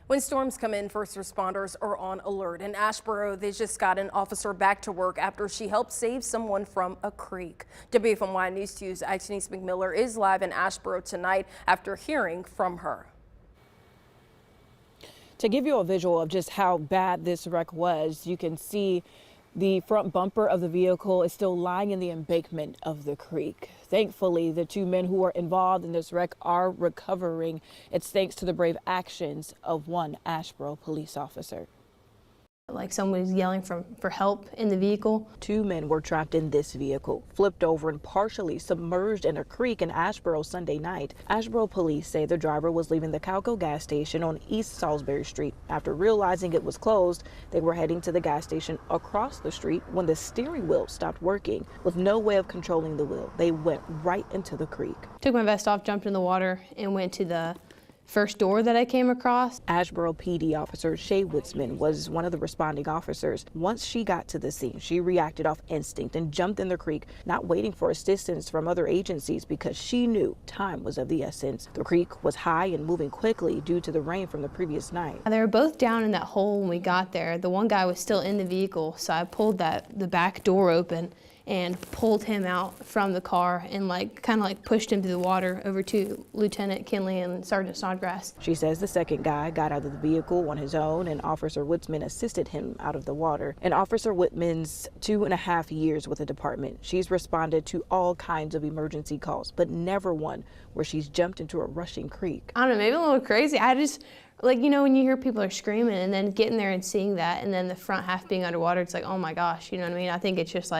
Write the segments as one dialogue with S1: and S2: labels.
S1: When storms come in, first responders are on alert. In Asheboro, they just got an officer back to work after she helped save someone from a creek. WFMY News 2's Denise McMiller is live in Asheboro tonight after hearing from her.
S2: To give you a visual of just how bad this wreck was, you can see the front bumper of the vehicle is still lying in the embankment of the creek. Thankfully, the two men who were involved in this wreck are recovering. It's thanks to the brave actions of one Asheboro police officer.
S3: Like someone was yelling for help in the vehicle.
S2: Two men were trapped in this vehicle, flipped over and partially submerged in a creek in Asheboro Sunday night. Asheboro police say the driver was leaving the Calco gas station on East Salisbury Street. After realizing it was closed, they were heading to the gas station across the street when the steering wheel stopped working. With no way of controlling the wheel, they went right into the creek.
S3: Took my vest off, jumped in the water, and went to the first door that I came across.
S2: Asheboro PD officer Shay Witzman was one of the responding officers. Once she got to the scene, she reacted off instinct and jumped in the creek, not waiting for assistance from other agencies because she knew time was of the essence. The creek was high and moving quickly due to the rain from the previous night.
S3: They were both down in that hole when we got there. The one guy was still in the vehicle, so I pulled the back door open and pulled him out from the car and kind of pushed him to the water over to Lieutenant Kinley and Sergeant Snodgrass.
S2: She says the second guy got out of the vehicle on his own and Officer Witzman assisted him out of the water. And Officer Witzman's 2.5 years with the department, she's responded to all kinds of emergency calls, but never one where she's jumped into a rushing creek.
S3: I don't know, maybe a little crazy. I just, you know, when you hear people are screaming and then getting there and seeing that and then the front half being underwater, it's like, oh my gosh, you know what I mean? I think it's just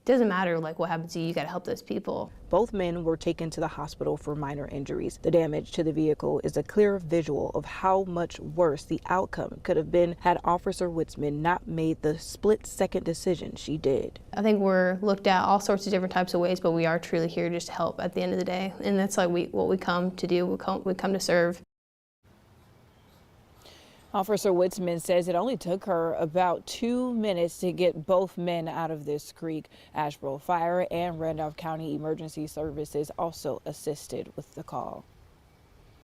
S3: doesn't matter what happens to you, you gotta help those people.
S2: Both men were taken to the hospital for minor injuries. The damage to the vehicle is a clear visual of how much worse the outcome could have been had Officer Witzman not made the split-second decision she did.
S3: I think we're looked at all sorts of different types of ways, but we are truly here just to help at the end of the day. And that's what we come to do, we come to serve.
S2: Officer Witzman says it only took her about 2 minutes to get both men out of this creek. Asheboro Fire and Randolph County Emergency Services also assisted with the call.